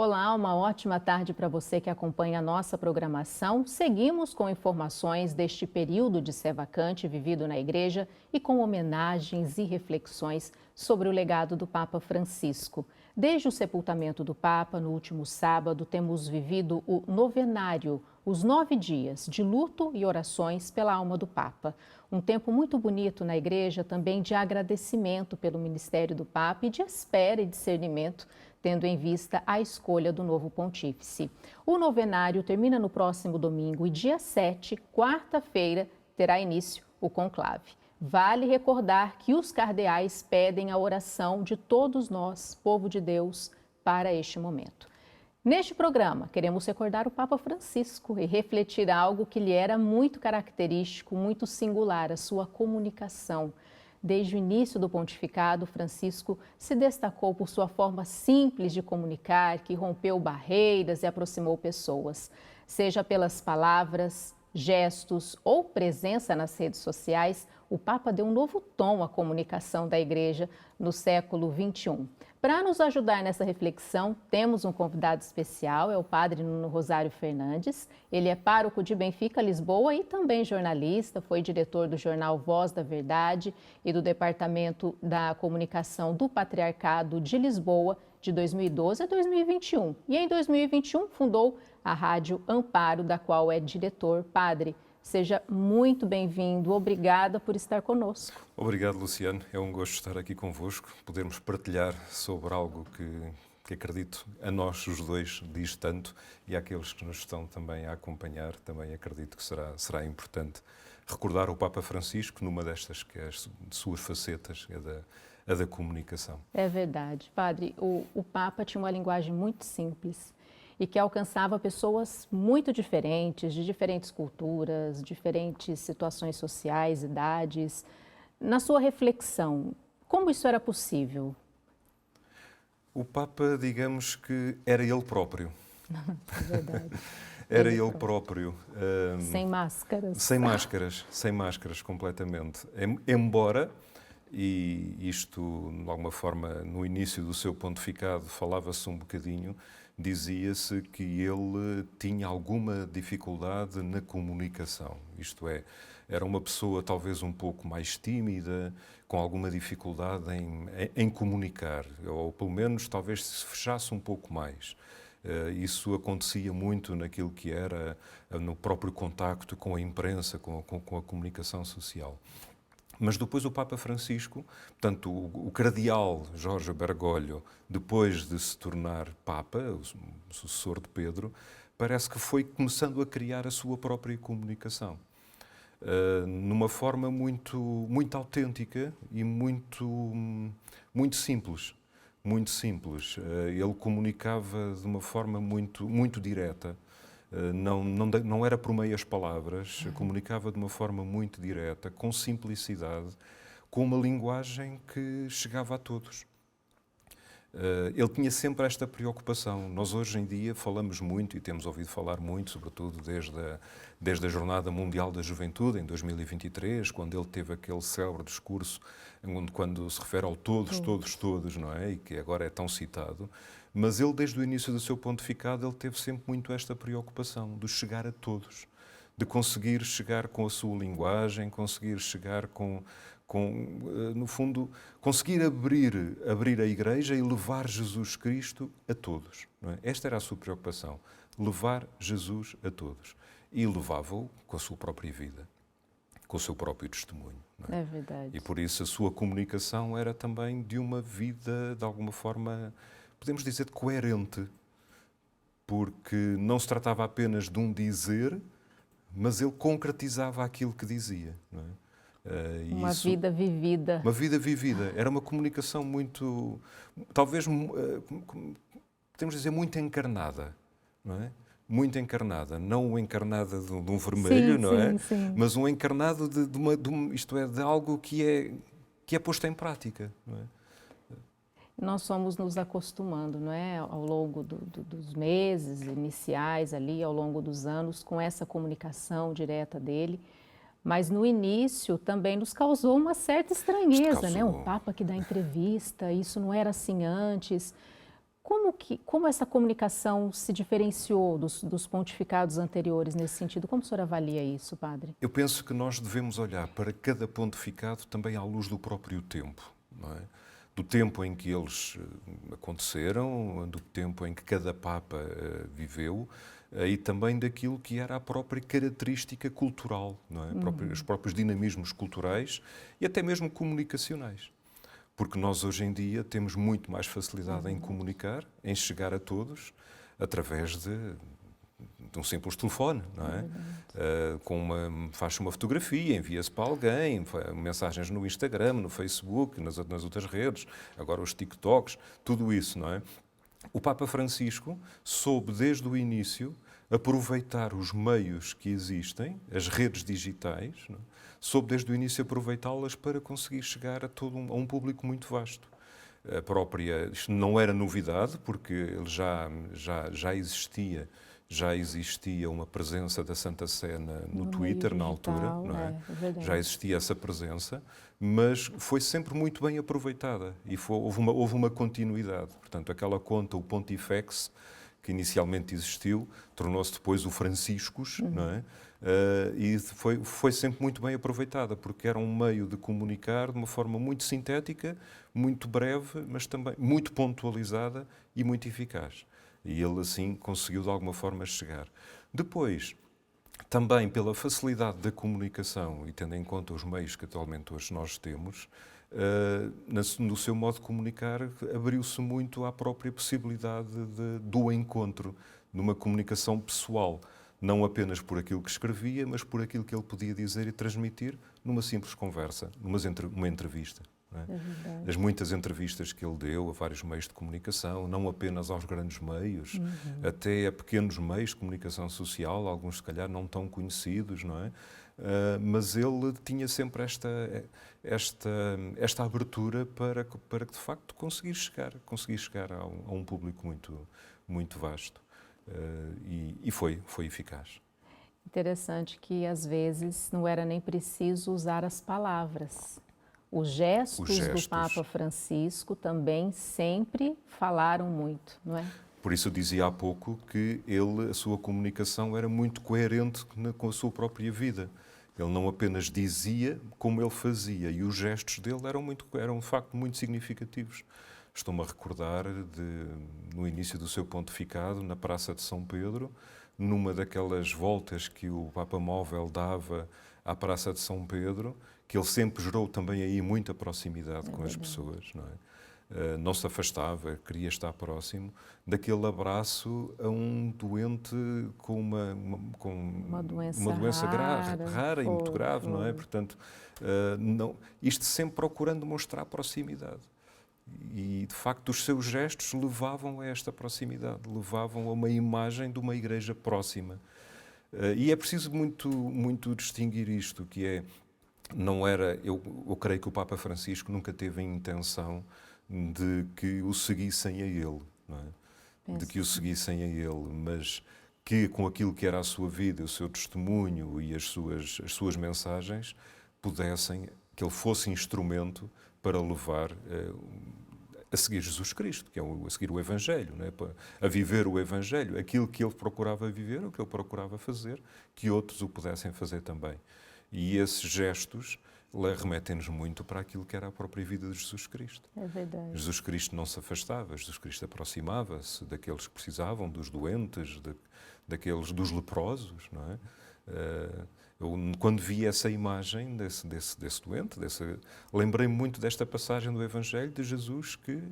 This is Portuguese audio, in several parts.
Olá, uma ótima tarde para você que acompanha a nossa programação. Seguimos com informações deste período de sé vacante vivido na igreja e com homenagens e reflexões sobre o legado do Papa Francisco. Desde o sepultamento do Papa, no último sábado, temos vivido o novenário, os 9 dias de luto e orações pela alma do Papa. Um tempo muito bonito na igreja, também de agradecimento pelo ministério do Papa e de espera e discernimento, tendo em vista a escolha do novo pontífice. O novenário termina no próximo domingo e dia 7, quarta-feira, terá início o conclave. Vale recordar que os cardeais pedem a oração de todos nós, povo de Deus, para este momento. Neste programa, queremos recordar o Papa Francisco e refletir algo que lhe era muito característico, muito singular, a sua comunicação. Desde o início do pontificado, Francisco se destacou por sua forma simples de comunicar, que rompeu barreiras e aproximou pessoas. Seja pelas palavras, gestos ou presença nas redes sociais, o Papa deu um novo tom à comunicação da Igreja no século XXI. Para nos ajudar nessa reflexão, temos um convidado especial, é o Padre Nuno Rosário Fernandes. Ele é pároco de Benfica, Lisboa e também jornalista, foi diretor do jornal Voz da Verdade e do Departamento da Comunicação do Patriarcado de Lisboa de 2012 a 2021. E em 2021 fundou a Rádio Amparo, da qual é diretor. Padre, seja muito bem-vindo. Obrigada por estar conosco. Obrigado, Luciano. É um gosto estar aqui convosco, podermos partilhar sobre algo que acredito a nós os dois diz tanto e àqueles que nos estão também a acompanhar, também acredito que será importante recordar o Papa Francisco numa destas que é as suas facetas, a da comunicação. É verdade. Padre, o Papa tinha uma linguagem muito simples e que alcançava pessoas muito diferentes, de diferentes culturas, diferentes situações sociais, idades. Na sua reflexão, como isso era possível? O Papa, digamos que era ele próprio. É verdade. Era ele próprio. Sem máscaras. Sem máscaras completamente. Embora, e isto de alguma forma no início do seu pontificado falava-se um bocadinho, dizia-se que ele tinha alguma dificuldade na comunicação, isto é, era uma pessoa talvez um pouco mais tímida, com alguma dificuldade em comunicar, ou pelo menos talvez se fechasse um pouco mais. Isso acontecia muito naquilo que era no próprio contacto com a imprensa, com a comunicação social. Mas depois o Papa Francisco, portanto, o cardeal Jorge Bergoglio, depois de se tornar Papa, o sucessor de Pedro, parece que foi começando a criar a sua própria comunicação. Numa forma muito autêntica e muito simples. Muito simples. Ele comunicava de uma forma muito direta. Não era por meias palavras, comunicava de uma forma muito direta, com simplicidade, com uma linguagem que chegava a todos. Ele tinha sempre esta preocupação. Nós hoje em dia falamos muito e temos ouvido falar muito, sobretudo desde a Jornada Mundial da Juventude, em 2023, quando ele teve aquele célebre discurso, quando se refere ao todos, não é? E que agora é tão citado. Mas ele, desde o início do seu pontificado, ele teve sempre muito esta preocupação de chegar a todos, de conseguir chegar com a sua linguagem, conseguir chegar no fundo, conseguir abrir a Igreja e levar Jesus Cristo a todos. Não é? Esta era a sua preocupação, levar Jesus a todos. E levava-o com a sua própria vida, com o seu próprio testemunho. Não é? É verdade. E por isso a sua comunicação era também de uma vida, de alguma forma, podemos dizer, coerente, porque não se tratava apenas de um dizer, mas ele concretizava aquilo que dizia. Não é? Uma vida vivida. Uma vida vivida. Era uma comunicação muito, talvez, podemos dizer, muito encarnada, não é? Muito encarnada. Não encarnada de um vermelho, não é? Sim. Mas um encarnado isto é, de algo que é posto em prática, não é? Nós fomos nos acostumando, não é, ao longo dos meses iniciais ali, ao longo dos anos, com essa comunicação direta dele. Mas no início também nos causou uma certa estranheza, né? Um Papa que dá entrevista, isso não era assim antes. Como essa comunicação se diferenciou dos pontificados anteriores nesse sentido? Como o senhor avalia isso, padre? Eu penso que nós devemos olhar para cada pontificado também à luz do próprio tempo, não é? Do tempo em que eles aconteceram, do tempo em que cada Papa viveu, e também daquilo que era a própria característica cultural, não é? Os próprios dinamismos culturais e até mesmo comunicacionais. Porque nós hoje em dia temos muito mais facilidade em comunicar, em chegar a todos, através de um simples telefone, não é? Faz uma fotografia, envia-se para alguém, mensagens no Instagram, no Facebook, nas outras redes, agora os TikToks, tudo isso, não é? O Papa Francisco soube desde o início aproveitar os meios que existem, as redes digitais, não é? Soube desde o início aproveitá-las para conseguir chegar a um público muito vasto. Isto não era novidade, porque ele já existia uma presença da Santa Sé no Twitter, na altura, não é? Já existia essa presença, mas foi sempre muito bem aproveitada e houve uma continuidade. Portanto, aquela conta, o Pontifex, que inicialmente existiu, tornou-se depois o Franciscus, não é? E foi sempre muito bem aproveitada, porque era um meio de comunicar de uma forma muito sintética, muito breve, mas também muito pontualizada e muito eficaz. E ele, assim, conseguiu de alguma forma chegar. Depois, também pela facilidade da comunicação e tendo em conta os meios que atualmente hoje nós temos, no seu modo de comunicar, abriu-se muito à própria possibilidade do encontro, de uma comunicação pessoal, não apenas por aquilo que escrevia, mas por aquilo que ele podia dizer e transmitir numa simples conversa, numa entrevista. Não é? As muitas entrevistas que ele deu a vários meios de comunicação, não apenas aos grandes meios, até a pequenos meios de comunicação social, alguns se calhar não tão conhecidos, não é? Mas ele tinha sempre esta abertura para que de facto conseguir chegar a um público muito vasto. E foi eficaz. Interessante que às vezes não era nem preciso usar as palavras. Os gestos do Papa Francisco também sempre falaram muito, não é? Por isso eu dizia há pouco que a sua comunicação era muito coerente com a sua própria vida. Ele não apenas dizia, como ele fazia, e os gestos dele eram de facto muito significativos. Estou-me a recordar no início do seu pontificado, na Praça de São Pedro, numa daquelas voltas que o Papa Móvel dava à Praça de São Pedro, que ele sempre gerou também aí muita proximidade com as pessoas, não é? Não se afastava, queria estar próximo, daquele abraço a um doente com uma doença rara e muito grave, não é? Portanto, isto sempre procurando mostrar proximidade. E, de facto, os seus gestos levavam a esta proximidade, levavam a uma imagem de uma igreja próxima. E é preciso muito distinguir isto, que é, não era, eu creio que o Papa Francisco nunca teve a intenção de que o seguissem a ele, não é? De que o seguissem a ele, mas que com aquilo que era a sua vida, o seu testemunho e as suas mensagens, que ele fosse instrumento para levar a seguir Jesus Cristo, que é a seguir o Evangelho, não é? A viver o Evangelho, aquilo que ele procurava viver, o que ele procurava fazer, que outros o pudessem fazer também. E esses gestos remetem-nos muito para aquilo que era a própria vida de Jesus Cristo. É verdade. Jesus Cristo não se afastava, Jesus Cristo aproximava-se daqueles que precisavam, dos doentes, dos leprosos, não é? Eu, quando vi essa imagem desse doente, lembrei-me muito desta passagem do Evangelho de Jesus que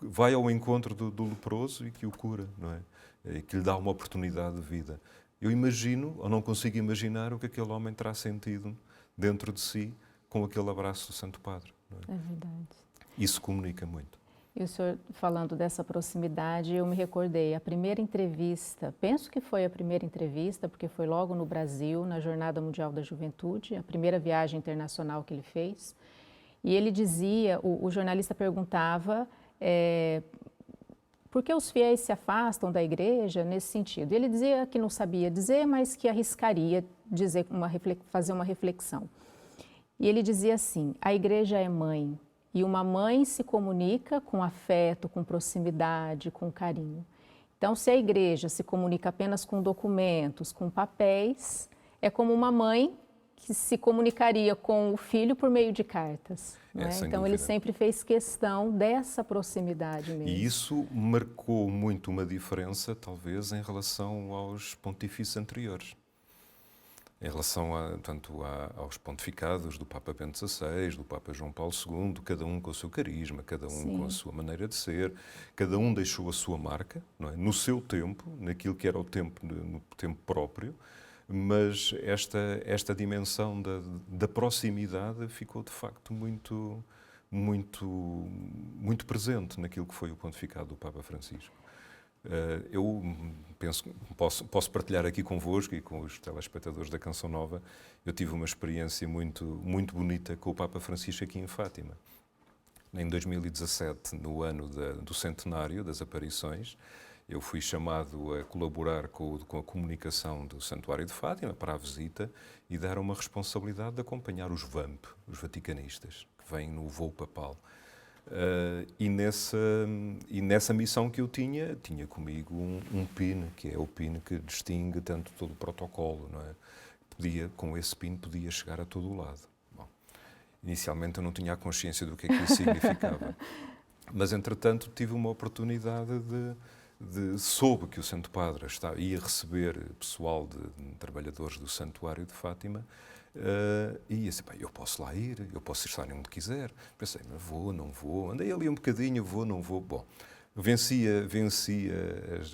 vai ao encontro do leproso e que o cura, não é? E que lhe dá uma oportunidade de vida. Eu imagino, ou não consigo imaginar, o que aquele homem terá sentido dentro de si com aquele abraço do Santo Padre. Não é? É verdade. Isso comunica muito. E o senhor falando dessa proximidade, eu me recordei, a primeira entrevista, penso que foi a primeira entrevista, porque foi logo no Brasil, na Jornada Mundial da Juventude, a primeira viagem internacional que ele fez. E ele dizia, o jornalista perguntava, por que os fiéis se afastam da igreja nesse sentido? Ele dizia que não sabia dizer, mas que arriscaria fazer uma reflexão. E ele dizia assim, a igreja é mãe, E uma mãe se comunica com afeto, com proximidade, com carinho. Então, se a igreja se comunica apenas com documentos, com papéis, é como uma mãe que se comunicaria com o filho por meio de cartas. Não é? Então, ele sempre fez questão dessa proximidade mesmo. E isso marcou muito uma diferença, talvez, em relação aos pontifícios anteriores. Em relação aos pontificados do Papa Bento XVI, do Papa João Paulo II, cada um com o seu carisma, cada um com a sua maneira de ser, cada um deixou a sua marca, não é? No seu tempo, naquilo que era o tempo, no tempo próprio, mas esta dimensão da proximidade ficou de facto muito presente naquilo que foi o pontificado do Papa Francisco. Eu penso, posso partilhar aqui convosco e com os telespectadores da Canção Nova, eu tive uma experiência muito bonita com o Papa Francisco aqui em Fátima. Em 2017, no ano do centenário das aparições, eu fui chamado a colaborar com a comunicação do Santuário de Fátima para a visita e dar uma responsabilidade de acompanhar os VAMP, os vaticanistas, que vêm no voo papal. E nessa missão que eu tinha comigo um PIN, que é o PIN que distingue tanto todo o protocolo, não é? Com esse PIN podia chegar a todo o lado. Bom, inicialmente eu não tinha a consciência do que é que isso significava, mas entretanto tive uma oportunidade soube que o Santo Padre ia receber pessoal de trabalhadores do Santuário de Fátima. E assim, eu posso lá ir, eu posso estar onde quiser. Pensei, mas vou, não vou. Andei ali um bocadinho, vou, não vou. Bom, vencia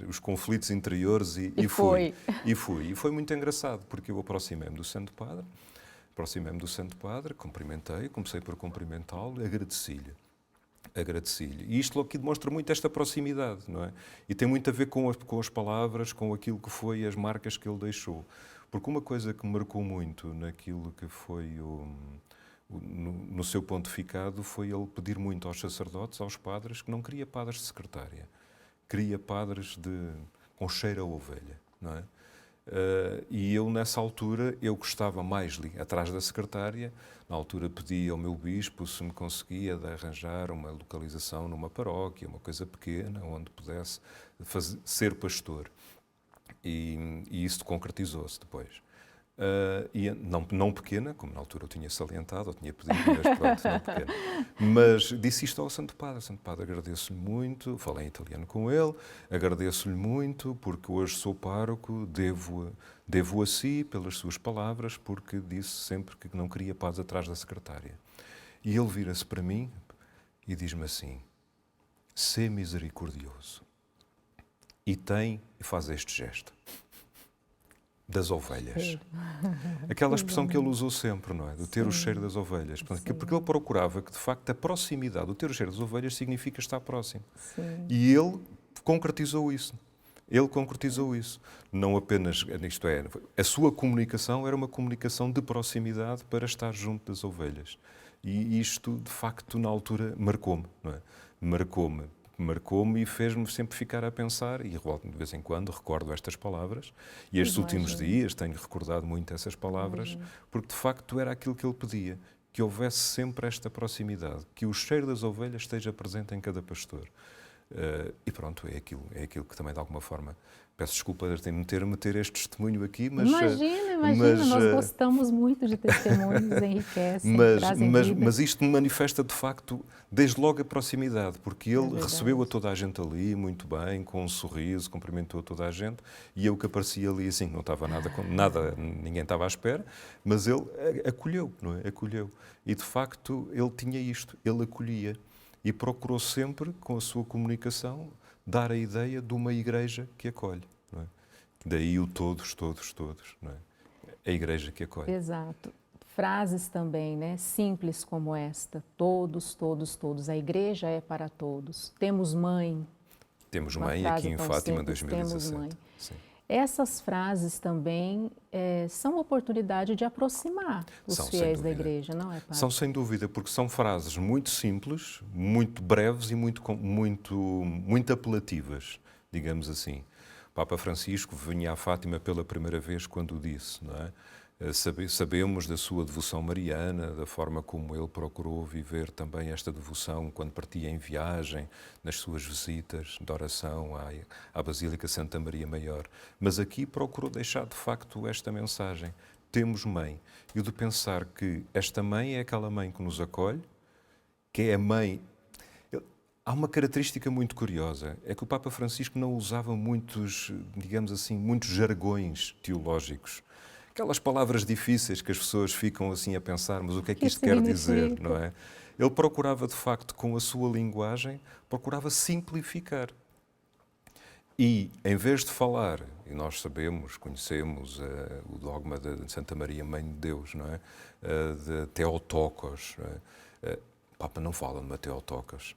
os conflitos interiores e fui. E foi muito engraçado, porque eu aproximei-me do Santo Padre, cumprimentei, comecei por cumprimentá-lo, agradeci-lhe. E isto aqui demonstra muito esta proximidade, não é? E tem muito a ver com as palavras, com aquilo que foi as marcas que ele deixou. Porque uma coisa que me marcou muito naquilo que foi no seu pontificado foi ele pedir muito aos sacerdotes, aos padres, que não queria padres de secretária, queria padres com cheiro a ovelha, não é? E eu, nessa altura, eu gostava mais atrás da secretária. Na altura pedi ao meu bispo se me conseguia arranjar uma localização numa paróquia, uma coisa pequena, onde pudesse ser pastor. E isso concretizou-se depois. E não pequena, como na altura eu tinha salientado, ou tinha pedido, mas pronto, não pequena. Mas disse isto ao Santo Padre. Santo Padre, agradeço-lhe muito, falei em italiano com ele, agradeço-lhe muito, porque hoje sou pároco, devo a si pelas suas palavras, porque disse sempre que não queria paz atrás da secretária. E ele vira-se para mim e diz-me assim, sê misericordioso. E faz este gesto. Das ovelhas. Aquela expressão que ele usou sempre, não é? Do ter o cheiro das ovelhas. Porque ele procurava que, de facto, a proximidade, o ter o cheiro das ovelhas significa estar próximo. Sim. E ele concretizou isso. Não apenas, isto é, a sua comunicação era uma comunicação de proximidade para estar junto das ovelhas. E isto, de facto, na altura, marcou-me, não é? Marcou-me e fez-me sempre ficar a pensar, e de vez em quando recordo estas palavras, e estes últimos dias tenho recordado muito essas palavras, porque de facto era aquilo que ele pedia, que houvesse sempre esta proximidade, que o cheiro das ovelhas esteja presente em cada pastor. E pronto, é aquilo que também de alguma forma, peço desculpa de meter este testemunho aqui, mas... Imagina, nós gostamos muito de testemunhos, enriquecem, trazem vida. Mas isto me manifesta de facto, desde logo a proximidade, porque ele recebeu a toda a gente ali muito bem, com um sorriso, cumprimentou toda a gente, e eu que aparecia ali assim, não estava nada, ninguém estava à espera, mas ele acolheu, não é? Acolheu. E de facto ele tinha isto, ele acolhia. E procurou sempre, com a sua comunicação, dar a ideia de uma igreja que acolhe. Não é? Daí o todos, não é? A igreja que acolhe. Exato. Frases também, né? Simples como esta. Todos. A igreja é para todos. Temos mãe. Temos mãe aqui em Fátima, 2017. Temos mãe. Sim. Essas frases também são oportunidade de aproximar os fiéis da igreja, não é, Padre? São sem dúvida, porque são frases muito simples, muito breves e muito apelativas, digamos assim. O Papa Francisco vinha a Fátima pela primeira vez quando o disse, não é? Sabemos da sua devoção mariana, da forma como ele procurou viver também esta devoção quando partia em viagem, nas suas visitas de oração à Basílica Santa Maria Maior. Mas aqui procurou deixar de facto esta mensagem: temos mãe. E o de pensar que esta mãe é aquela mãe que nos acolhe, que é a mãe. Há uma característica muito curiosa, é que o Papa Francisco não usava muitos, digamos assim, muitos jargões teológicos. Aquelas palavras difíceis que as pessoas ficam assim a pensar, mas o que é que isto quer dizer, não é? Ele procurava, de facto, com a sua linguagem, procurava simplificar. E, em vez de falar, e nós sabemos, conhecemos o dogma de Santa Maria, Mãe de Deus, não é? De Theotokos. O Papa não fala numa Theotokos,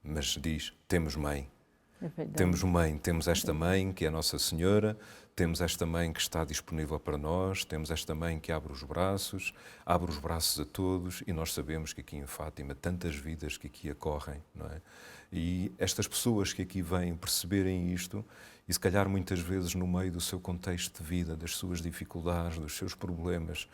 mas diz, temos mãe. Temos mãe, temos esta mãe que é Nossa Senhora, temos esta mãe que está disponível para nós, temos esta mãe que abre os braços a todos, e nós sabemos que aqui em Fátima tantas vidas que aqui ocorrem, não é? E estas pessoas que aqui vêm perceberem isto, e se calhar muitas vezes no meio do seu contexto de vida, das suas dificuldades, dos seus problemas,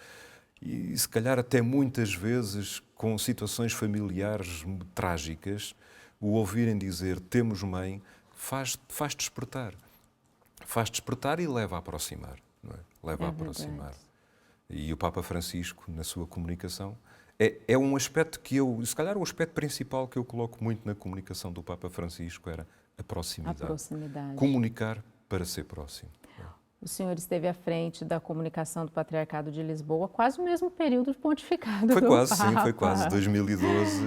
e se calhar até muitas vezes com situações familiares trágicas, o ouvirem dizer temos mãe, faz despertar. Faz despertar e leva a aproximar. Não é? Leva a aproximar. E o Papa Francisco, na sua comunicação, é um aspecto que se calhar o aspecto principal que eu coloco muito na comunicação do Papa Francisco era a proximidade. Comunicar para ser próximo. O senhor esteve à frente da comunicação do Patriarcado de Lisboa, quase o mesmo período de pontificado do Papa. Sim, foi quase, 2012.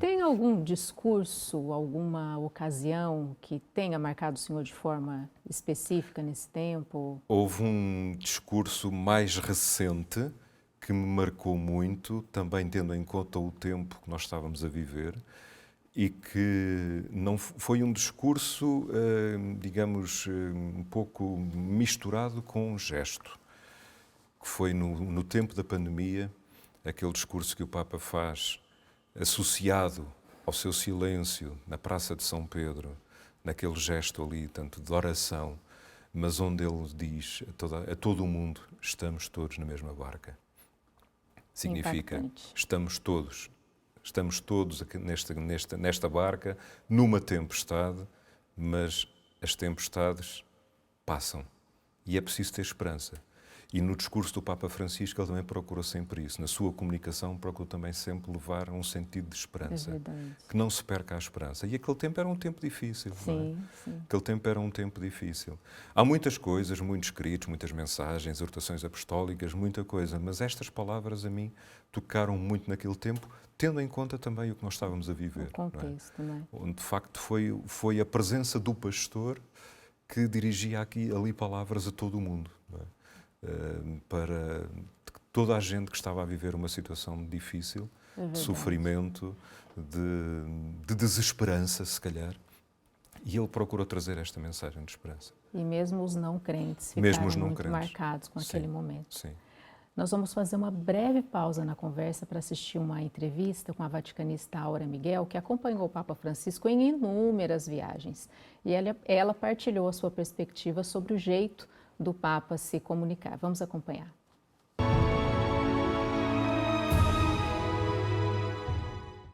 Tem algum discurso, alguma ocasião que tenha marcado o senhor de forma específica nesse tempo? Houve um discurso mais recente que me marcou muito, também tendo em conta o tempo que nós estávamos a viver, e que não foi um discurso, digamos, um pouco misturado com um gesto, que foi no tempo da pandemia, aquele discurso que o Papa faz associado ao seu silêncio na Praça de São Pedro, naquele gesto ali, tanto de oração, mas onde ele diz a todo o mundo, estamos todos na mesma barca. Significa, estamos todos aqui nesta barca, numa tempestade, mas as tempestades passam. E é preciso ter esperança. E no discurso do Papa Francisco ele também procura sempre isso. Na sua comunicação procura também sempre levar um sentido de esperança. Que não se perca a esperança. E aquele tempo era um tempo difícil. Sim, sim. Aquele tempo era um tempo difícil. Há muitas coisas, muitos escritos, muitas mensagens, exortações apostólicas, muita coisa. Mas estas palavras a mim tocaram muito naquele tempo, tendo em conta também o que nós estávamos a viver. O contexto, não é? Onde, de facto, foi a presença do pastor que dirigia ali palavras a todo o mundo. Não é? Para toda a gente que estava a viver uma situação difícil, de sofrimento, de desesperança, se calhar. E ele procurou trazer esta mensagem de esperança. E mesmo os não crentes ficaram muito marcados com aquele momento. Sim. Nós vamos fazer uma breve pausa na conversa para assistir uma entrevista com a vaticanista Aura Miguel, que acompanhou o Papa Francisco em inúmeras viagens. E ela partilhou a sua perspectiva sobre o jeito do Papa se comunicar. Vamos acompanhar.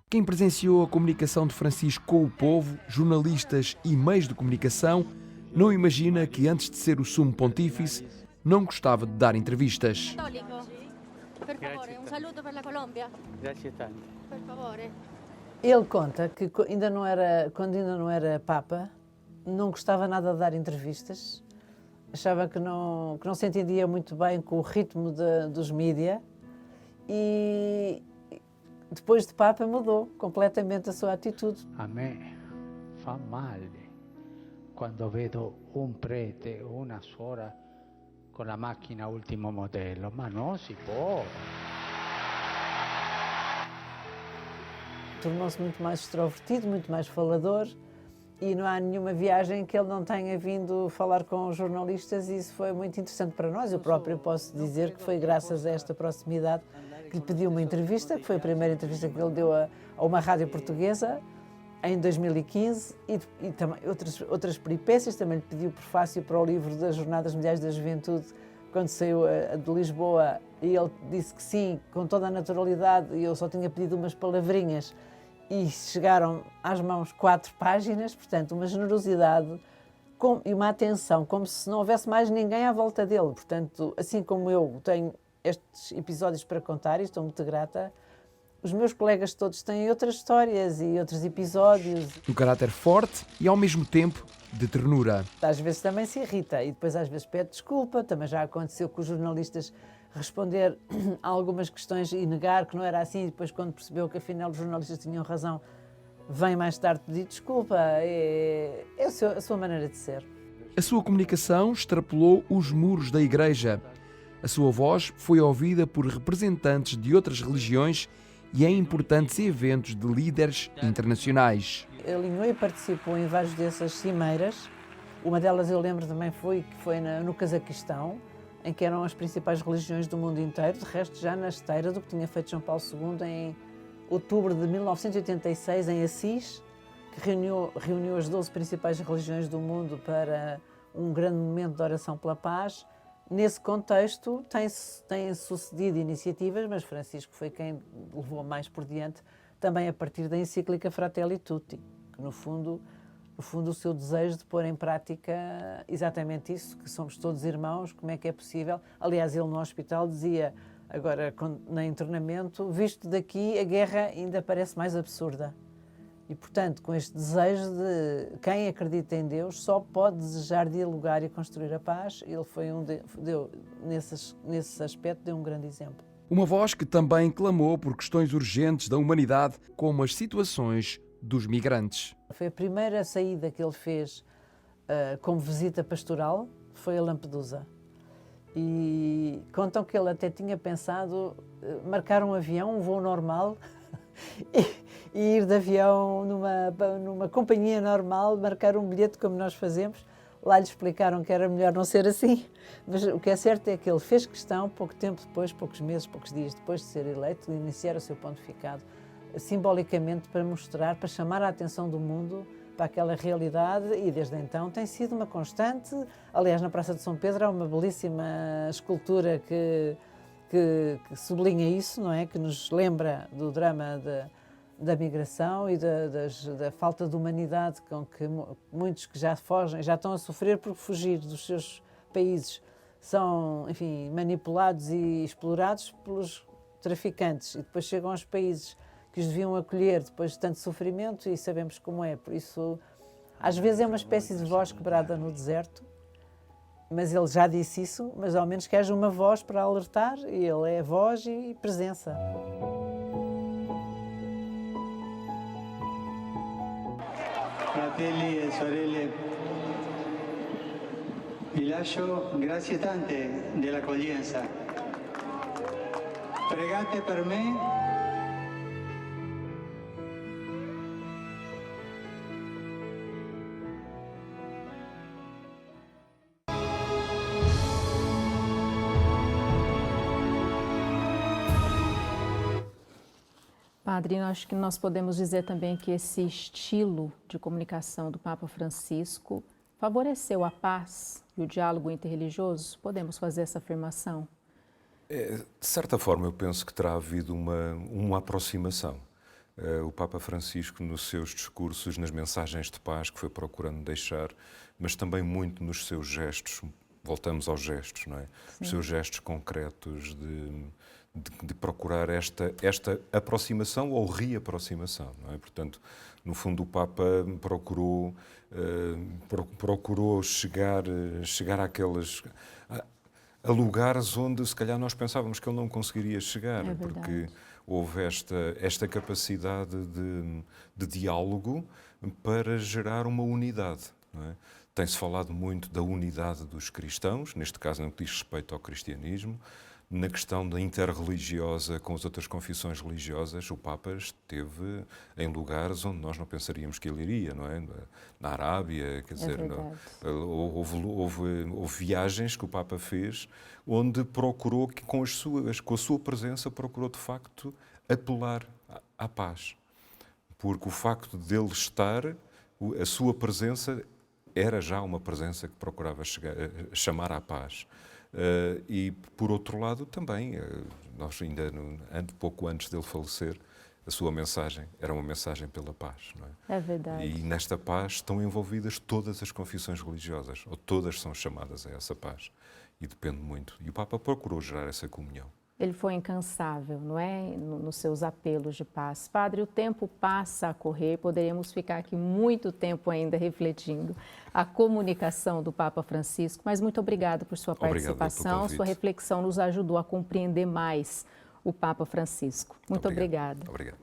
Quem presenciou a comunicação de Francisco com o povo, jornalistas e meios de comunicação, não imagina que antes de ser o sumo pontífice, não gostava de dar entrevistas. Ele conta que quando ainda não era Papa, não gostava nada de dar entrevistas, achava que não se entendia muito bem com o ritmo dos mídia, e depois de Papa mudou completamente a sua atitude. A me fa male quando vedo un prete o una suora con la macchina ultimo modello, ma non si può. Tornou-se muito mais extrovertido, muito mais falador, e não há nenhuma viagem que ele não tenha vindo falar com jornalistas, e isso foi muito interessante para nós. Eu próprio posso dizer que foi graças a esta proximidade que lhe pediu uma entrevista, que foi a primeira entrevista que ele deu a uma rádio portuguesa em 2015, e também outras peripécias. Também lhe pediu prefácio para o livro das Jornadas Mundiais da Juventude quando saiu de Lisboa, e ele disse que sim, com toda a naturalidade, e eu só tinha pedido umas palavrinhas, e chegaram às mãos 4 páginas, portanto, uma generosidade e uma atenção, como se não houvesse mais ninguém à volta dele. Portanto, assim como eu tenho estes episódios para contar, e estou muito grata, os meus colegas todos têm outras histórias e outros episódios. Um caráter forte e, ao mesmo tempo, de ternura. Às vezes também se irrita e depois às vezes pede desculpa. Também já aconteceu com os jornalistas responder a algumas questões e negar que não era assim, e depois, quando percebeu que afinal os jornalistas tinham razão, vem mais tarde pedir desculpa. É a sua maneira de ser. A sua comunicação extrapolou os muros da Igreja. A sua voz foi ouvida por representantes de outras religiões e em importantes eventos de líderes internacionais. Ele alinhou e participou em várias dessas cimeiras. Uma delas eu lembro também que foi no Cazaquistão, em que eram as principais religiões do mundo inteiro, de resto já na esteira do que tinha feito João Paulo II em outubro de 1986, em Assis, que reuniu as 12 principais religiões do mundo para um grande momento de oração pela paz. Nesse contexto, têm sucedido iniciativas, mas Francisco foi quem levou mais por diante, também a partir da encíclica Fratelli Tutti, que no fundo o seu desejo de pôr em prática exatamente isso, que somos todos irmãos, como é que é possível. Aliás, ele no hospital dizia, agora no internamento, visto daqui a guerra ainda parece mais absurda. E, portanto, com este desejo de quem acredita em Deus só pode desejar dialogar e construir a paz, ele foi nesse aspecto, deu um grande exemplo. Uma voz que também clamou por questões urgentes da humanidade, como as situações dos migrantes. Foi a primeira saída que ele fez como visita pastoral, foi a Lampedusa. E contam que ele até tinha pensado marcar um avião, um voo normal, e ir de avião numa companhia normal, marcar um bilhete como nós fazemos. Lá lhe explicaram que era melhor não ser assim, mas o que é certo é que ele fez questão, pouco tempo depois, poucos meses, poucos dias depois de ser eleito, de iniciar o seu pontificado, simbolicamente para mostrar, para chamar a atenção do mundo para aquela realidade, e desde então tem sido uma constante. Aliás, na Praça de São Pedro há uma belíssima escultura que sublinha isso, não é? Que nos lembra do drama da migração e da falta de humanidade com que muitos que já fogem, já estão a sofrer por fugir dos seus países, são, enfim, manipulados e explorados pelos traficantes, e depois chegam aos países que os deviam acolher depois de tanto sofrimento, e sabemos como é. Por isso, às vezes é uma espécie de voz quebrada no deserto, mas ele já disse isso, mas ao menos que haja uma voz para alertar, e ele é voz e presença. Fratelli e sorelle, vi lascio grazie tante dell'accoglienza. Pregate per me. Padre, eu acho que nós podemos dizer também que esse estilo de comunicação do Papa Francisco favoreceu a paz e o diálogo interreligioso? Podemos fazer essa afirmação? De certa forma, eu penso que terá havido uma aproximação. O Papa Francisco, nos seus discursos, nas mensagens de paz que foi procurando deixar, mas também muito nos seus gestos, voltamos aos gestos, não é? Os seus gestos concretos de procurar esta aproximação ou reaproximação, não é? Portanto, no fundo, o Papa procurou chegar a lugares onde, se calhar, nós pensávamos que ele não conseguiria chegar, porque houve esta capacidade de diálogo para gerar uma unidade, não é? Tem-se falado muito da unidade dos cristãos, neste caso no que diz respeito ao cristianismo. Na questão da interreligiosa com as outras confissões religiosas, o Papa esteve em lugares onde nós não pensaríamos que ele iria, não é? Na Arábia, quer dizer, houve viagens que o Papa fez onde procurou, com a sua presença, procurou de facto apelar à paz. Porque o facto dele estar, a sua presença era já uma presença que procurava chamar à paz. E, por outro lado, também, nós ainda, pouco antes dele falecer, a sua mensagem era uma mensagem pela paz, não é? É verdade. E nesta paz estão envolvidas todas as confissões religiosas, ou todas são chamadas a essa paz. E depende muito. E o Papa procurou gerar essa comunhão. Ele foi incansável, não é? Nos seus apelos de paz. Padre, o tempo passa a correr, poderíamos ficar aqui muito tempo ainda refletindo a comunicação do Papa Francisco, mas muito obrigada por sua participação, sua reflexão nos ajudou a compreender mais o Papa Francisco. Muito obrigada. Obrigado.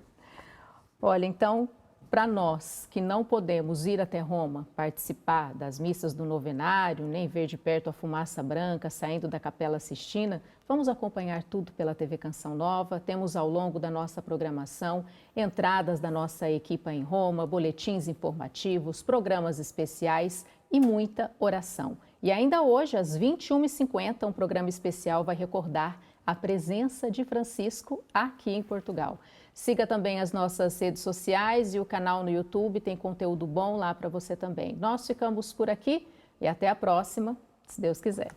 Olha, então, para nós que não podemos ir até Roma participar das missas do novenário, nem ver de perto a fumaça branca saindo da Capela Sistina, vamos acompanhar tudo pela TV Canção Nova. Temos ao longo da nossa programação entradas da nossa equipe em Roma, boletins informativos, programas especiais e muita oração. E ainda hoje, às 21h50, um programa especial vai recordar a presença de Francisco aqui em Portugal. Siga também as nossas redes sociais e o canal no YouTube, tem conteúdo bom lá para você também. Nós ficamos por aqui e até a próxima, se Deus quiser.